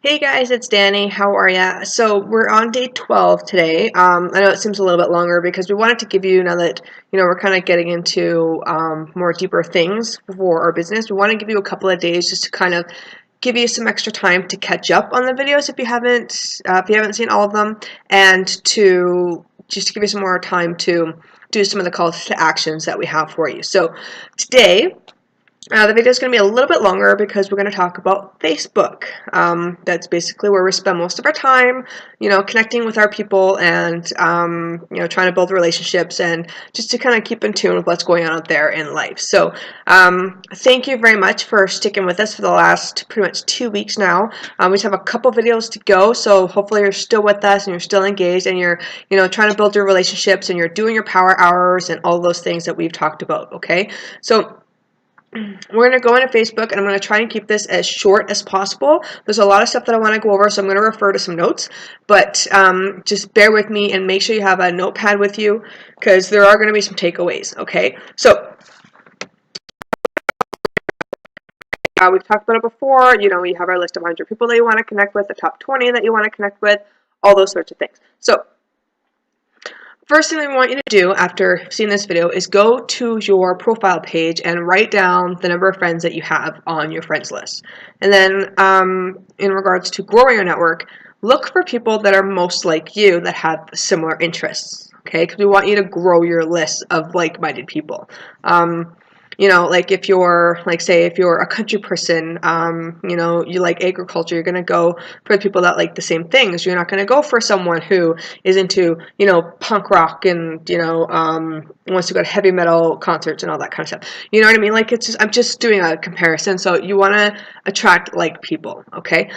Hey guys, it's Danny. How are ya? So we're on day 12 today. I know it seems a little bit longer because we wanted to give you, now that we're kind of getting into more deeper things for our business, we want to give you a couple of days just to kind of give you some extra time to catch up on the videos if you haven't seen all of them, and to just to give you some more time to do some of the calls to actions that we have for you. So today, the video is going to be a little bit longer because we're going to talk about Facebook. That's basically where we spend most of our time, connecting with our people and, trying to build relationships and just to kind of keep in tune with what's going on out there in life. So thank you very much for sticking with us for the last pretty much 2 weeks now. We just have a couple videos to go, so hopefully you're still with us and you're still engaged and you're, trying to build your relationships and you're doing your power hours and all those things that we've talked about, okay? So we're going to go into Facebook, and I'm going to try and keep this as short as possible. There's a lot of stuff that I want to go over, so I'm going to refer to some notes, but just bear with me and make sure you have a notepad with you because there are going to be some takeaways, okay? So we've talked about it before. We have our list of 100 people that you want to connect with, the top 20 that you want to connect with, all those sorts of things. So first thing we want you to do after seeing this video is go to your profile page and write down the number of friends that you have on your friends list. And then in regards to growing your network, look for people that are most like you that have similar interests, okay? Because we want you to grow your list of like-minded people. Like if you're, say if you're a country person, you like agriculture, you're going to go for the people that like the same things. You're not going to go for someone who is into, punk rock and, wants to go to heavy metal concerts and all that kind of stuff. You know what I mean? Like I'm just doing a comparison. So you want to attract like people, okay?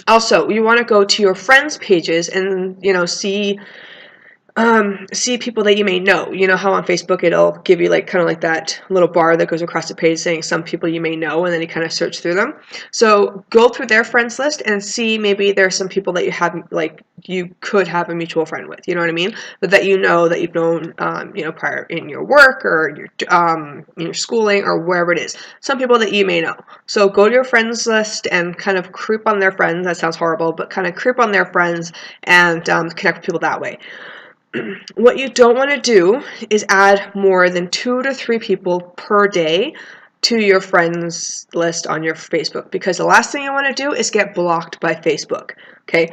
Also, you want to go to your friends pages and, see people that you may know. You know how on Facebook it'll give you kind of that little bar that goes across the page saying some people you may know, and then you kind of search through them. So go through their friends list and see maybe there's some people that you could have a mutual friend with. You know what I mean? But that that you've known prior in your work or in your schooling or wherever it is. Some people that you may know. So go to your friends list and kind of creep on their friends. That sounds horrible, but kind of creep on their friends and connect with people that way. What you don't want to do is add more than 2 to 3 people per day to your friends list on your Facebook, because the last thing you want to do is get blocked by Facebook, okay?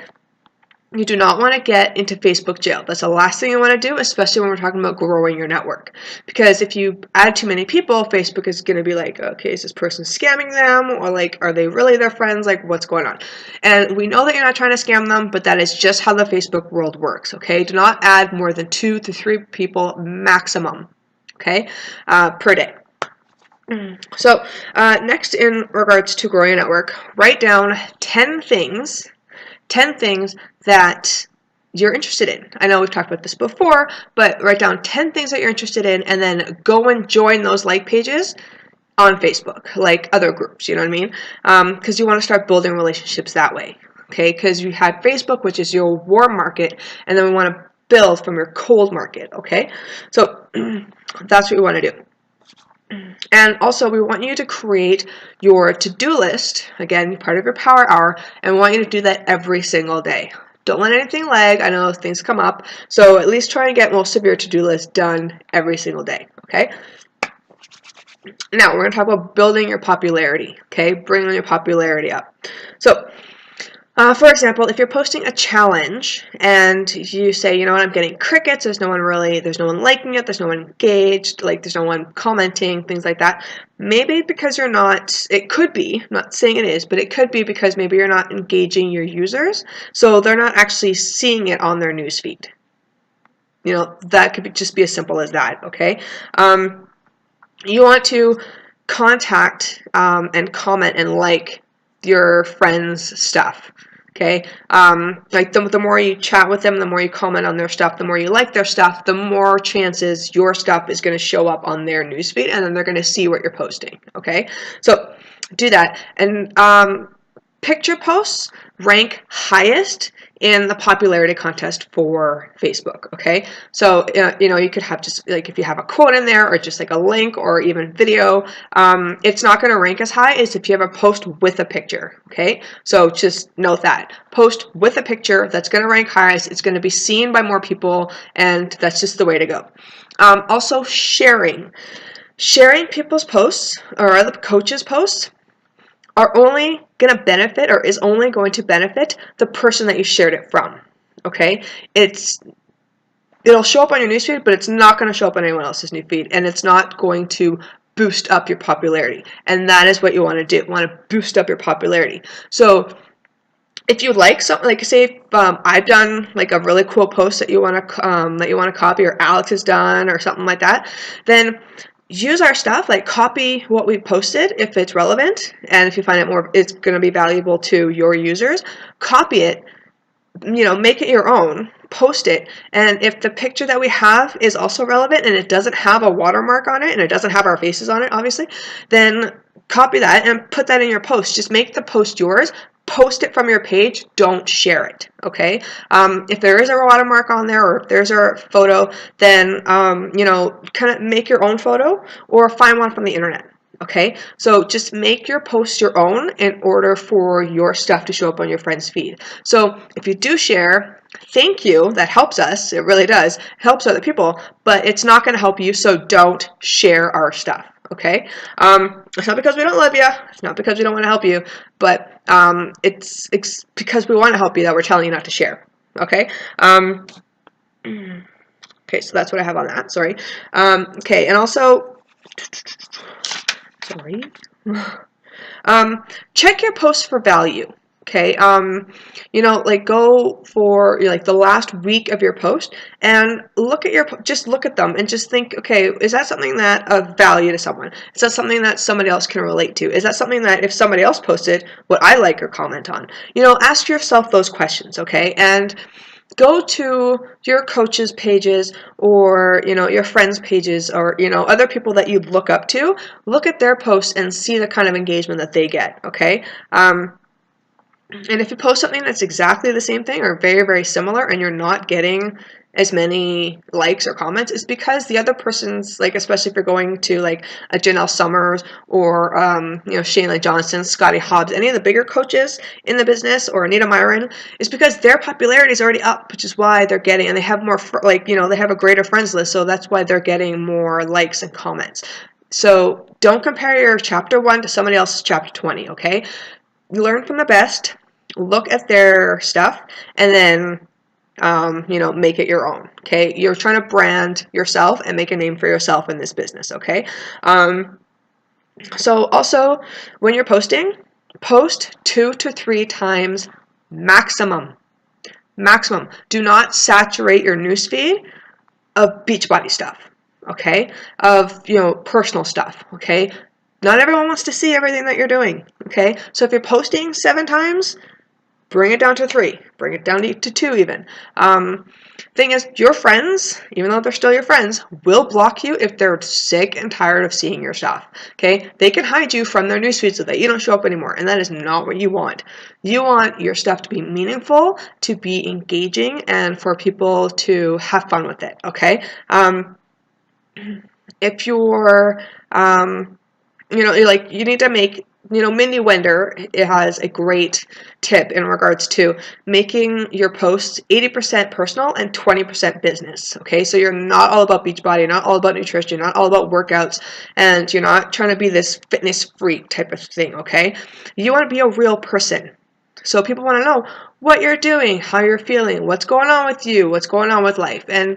You do not want to get into Facebook jail. That's the last thing you want to do, especially when we're talking about growing your network. Because if you add too many people, Facebook is going to be like, okay, is this person scamming them? Or are they really their friends? What's going on? And we know that you're not trying to scam them, but that is just how the Facebook world works, okay? Do not add more than 2 to 3 people maximum, okay, per day. So next, in regards to growing a network, write down 10 things that you're interested in. I know we've talked about this before, but write down 10 things that you're interested in and then go and join those like pages on Facebook, like other groups, you know what I mean? Because you want to start building relationships that way, okay? Because you had Facebook, which is your warm market, and then we want to build from your cold market, okay? So that's what we want to do. And also, we want you to create your to-do list, again, part of your power hour, and we want you to do that every single day. Don't let anything lag. I know things come up, so at least try and get most of your to-do list done every single day, okay? Now, we're going to talk about building your popularity, okay? Bringing your popularity up. So, for example, if you're posting a challenge and you say, you know what, I'm getting crickets, there's no one liking it, there's no one engaged, there's no one commenting, things like that, maybe because you're not, it could be, I'm not saying it is, but it could be because maybe you're not engaging your users, so they're not actually seeing it on their newsfeed. That could just be as simple as that, okay? You want to contact and comment and like your friends' stuff. Okay, the more you chat with them, the more you comment on their stuff, the more you like their stuff, the more chances your stuff is going to show up on their newsfeed, and then they're going to see what you're posting. Okay, so do that and picture posts rank highest in the popularity contest for Facebook, okay? So, you could have just like if you have a quote in there or just like a link or even video, it's not going to rank as high as if you have a post with a picture, okay? So just note that. Post with a picture, that's going to rank highest, it's going to be seen by more people, and that's just the way to go. Also, sharing people's posts or other coaches' posts are only going to benefit or is only going to benefit the person that you shared it from, okay? It'll show up on your newsfeed, but it's not going to show up on anyone else's newsfeed, and it's not going to boost up your popularity, and that is what you want to do. You want to boost up your popularity. So if you like something, like say I've done like a really cool post that you want to copy, or Alex has done, or something like that, then use our stuff, like copy what we posted if it's relevant, and if you find it's going to be valuable to your users, copy it, make it your own, post it, and if the picture that we have is also relevant and it doesn't have a watermark on it and it doesn't have our faces on it, obviously, then copy that and put that in your post. Just make the post yours. Post it from your page, don't share it, okay? If there is a watermark on there, or if there's a photo, then, kind of make your own photo or find one from the internet, okay? So just make your post your own in order for your stuff to show up on your friend's feed. So if you do share, thank you, that helps us, it really does, it helps other people, but it's not going to help you, so don't share our stuff. Okay, it's not because we don't love you. It's not because we don't want to help you, but it's because we want to help you that we're telling you not to share. Okay. Okay, so that's what I have on that. Sorry. Okay, and also, sorry. Check your posts for value. Okay, like go for like the last week of your post and look at them and just think, okay, is that something that of value to someone? Is that something that somebody else can relate to? Is that something that if somebody else posted, would I like or comment on? Ask yourself those questions, okay? And go to your coaches' pages or, your friends' pages or, other people that you look up to. Look at their posts and see the kind of engagement that they get, okay? And if you post something that's exactly the same thing or very, very similar and you're not getting as many likes or comments, it's because the other person's, like, especially if you're going to like a Janelle Summers or Shayla Johnson, Scotty Hobbs, any of the bigger coaches in the business, or Anita Myron, is because their popularity is already up, which is why they're getting, and they have more they have a greater friends list, so that's why they're getting more likes and comments. So don't compare your chapter 1 to somebody else's chapter 20, okay? Learn from the best, look at their stuff, and then make it your own, okay? You're trying to brand yourself and make a name for yourself in this business, okay? So also, when you're posting, post 2 to 3 times maximum. Maximum. Do not saturate your newsfeed of Beachbody stuff, okay? Of, personal stuff, okay? Not everyone wants to see everything that you're doing, okay? So if you're posting 7 times, bring it down to 3. Bring it down to 2 even. Thing is, your friends, even though they're still your friends, will block you if they're sick and tired of seeing your stuff, okay? They can hide you from their newsfeed so that you don't show up anymore, and that is not what you want. You want your stuff to be meaningful, to be engaging, and for people to have fun with it, okay? If you're you need to make, Mindy Wender, it has a great tip in regards to making your posts 80% personal and 20% business, okay? So you're not all about Beachbody, you're not all about nutrition, you're not all about workouts, and you're not trying to be this fitness freak type of thing, okay? You want to be a real person. So people want to know what you're doing, how you're feeling, what's going on with you, what's going on with life, and,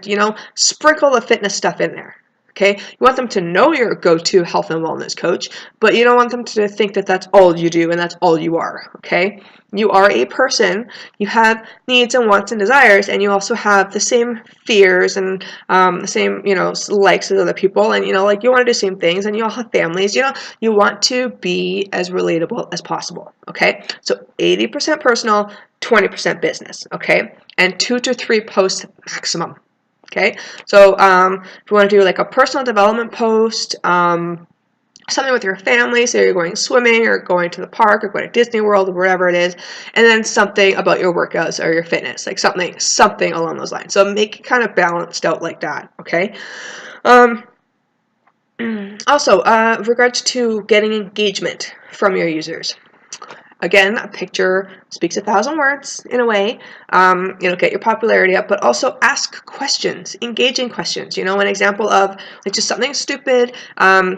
sprinkle the fitness stuff in there. Okay, you want them to know you're a go-to health and wellness coach, but you don't want them to think that that's all you do and that's all you are, okay? You are a person, you have needs and wants and desires, and you also have the same fears and the same, likes as other people, and, you want to do the same things, and you all have families, you want to be as relatable as possible, okay? So 80% personal, 20% business, okay? And 2 to 3 posts maximum. Okay, so if you want to do like a personal development post, something with your family, say you're going swimming or going to the park or going to Disney World or whatever it is, and then something about your workouts or your fitness, like something along those lines. So make it kind of balanced out like that, okay? Also, with regards to getting engagement from your users. Again, a picture speaks 1,000 words in a way. Get your popularity up, but also ask questions, engaging questions. An example of like just something stupid.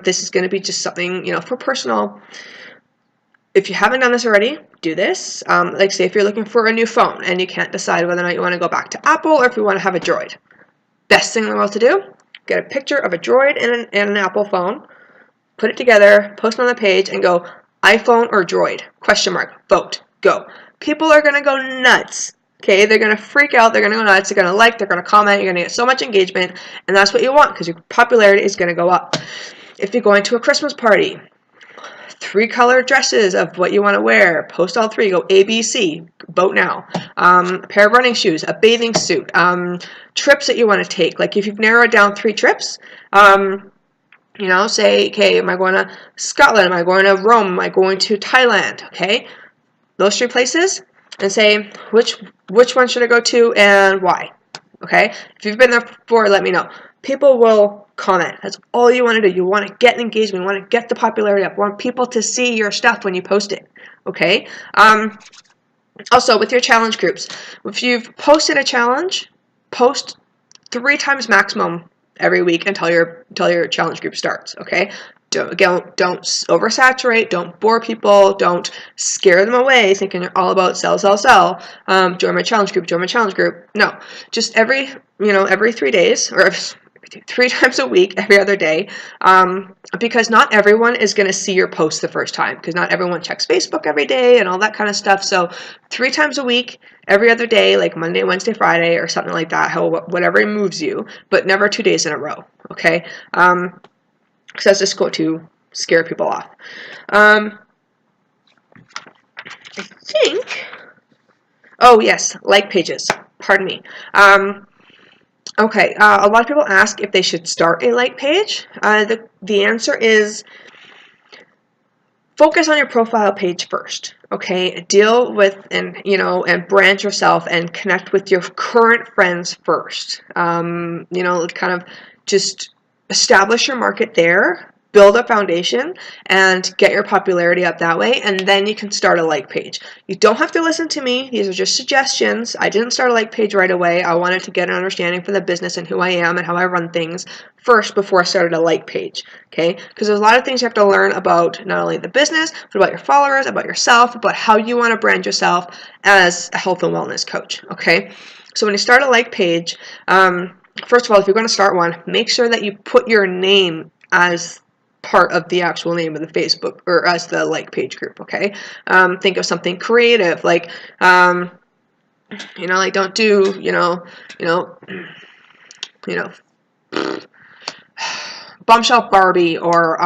This is going to be just something, for personal. If you haven't done this already, do this. Like say if you're looking for a new phone and you can't decide whether or not you want to go back to Apple or if you want to have a Droid. Best thing in the world to do, get a picture of a Droid and an Apple phone, put it together, post it on the page, and go, iPhone or Droid? ? Vote. Go. People are going to go nuts. Okay, they're going to freak out. They're going to go nuts. They're going to like. They're going to comment. You're going to get so much engagement, and that's what you want because your popularity is going to go up. If you're going to a Christmas party, 3 color dresses of what you want to wear. Post all 3. Go A, B, C. Vote now. A pair of running shoes, a bathing suit, trips that you want to take. Like if you've narrowed down 3 trips, say, okay, am I going to Scotland? Am I going to Rome? Am I going to Thailand? Okay, those 3 places, and say which one should I go to and why. Okay, if you've been there before, let me know. People will comment. That's all you want to do. You want to get engagement. You want to get the popularity up. You want people to see your stuff when you post it. Okay. Also, with your challenge groups, if you've posted a challenge, post 3 times maximum every week until your challenge group starts. Okay. Don't oversaturate. Don't bore people. Don't scare them away thinking you're all about sell. Join my challenge group. No, just every 3 days or 3 times a week, every other day, because not everyone is going to see your post the first time because not everyone checks Facebook every day and all that kind of stuff. So 3 times a week, every other day, like Monday, Wednesday, Friday, or something like that, whatever moves you, but never 2 days in a row. Okay. Because that's just going to scare people off. I think. Oh yes, like pages. Pardon me. Okay. A lot of people ask if they should start a like page. The answer is focus on your profile page first. Okay. Deal with and brand yourself and connect with your current friends first. Kind of just establish your market there, build a foundation, and get your popularity up that way, and then you can start a like page. You don't have to listen to me. These are just suggestions. I didn't start a like page right away. I wanted to get an understanding for the business and who I am and how I run things first before I started a like page, okay? Because there's a lot of things you have to learn about not only the business, but about your followers, about yourself, about how you want to brand yourself as a health and wellness coach, okay? So when you start a like page, first of all, if you're going to start one, make sure that you put your name as part of the actual name of the Facebook or as the like page group, okay? Think of something creative, like, like don't do, Bombshell Barbie or,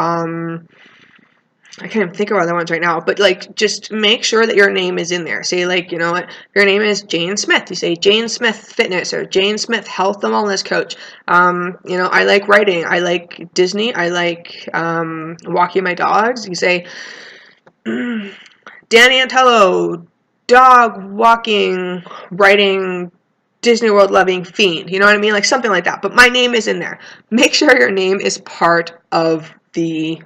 I can't even think of other ones right now, but like just make sure that your name is in there. Say like, if your name is Jane Smith, you say Jane Smith Fitness or Jane Smith Health and Wellness Coach. I like writing. I like Disney. I like walking my dogs. You say Danny Antello, dog walking, writing, Disney World loving fiend. You know what I mean? Like something like that. But my name is in there. Make sure your name is part of the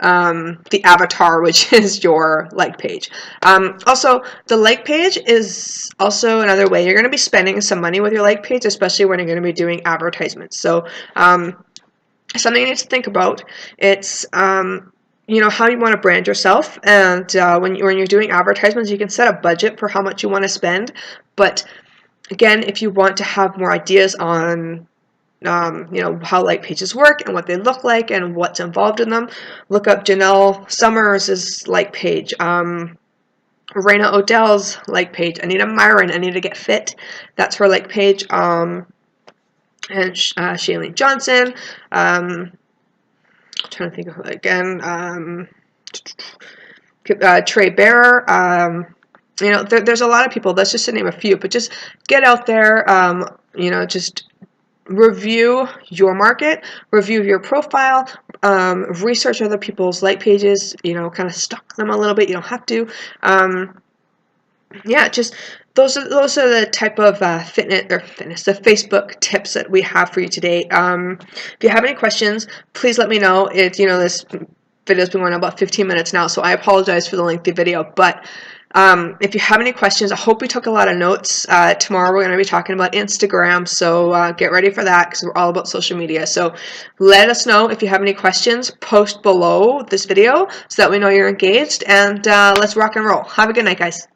avatar, which is your like page. Also, the like page is also another way you're going to be spending some money with your like page, especially when you're going to be doing advertisements. So something you need to think about, it's how you want to brand yourself, and when you're doing advertisements, you can set a budget for how much you want to spend. But again, if you want to have more ideas on how like pages work and what they look like and what's involved in them, look up Janelle Summers' like page, Raina Odell's like page, Anita Myron, Anita Get Fit, that's her like page, and Shailene Johnson, I'm trying to think of it again, Trey Bearer, there's a lot of people, that's just to name a few, but just get out there, just review your market, review your profile, research other people's like pages, you know, kind of stalk them a little bit. You don't have to. Yeah, just those are the type of the Facebook tips that we have for you today. If you have any questions, please let me know. It's, you know, this video's been going on about 15 minutes now, so I apologize for the lengthy video, but if you have any questions, I hope you took a lot of notes. Tomorrow we're going to be talking about Instagram, so get ready for that because we're all about social media. So let us know if you have any questions. Post below this video so that we know you're engaged, and let's rock and roll. Have a good night, guys.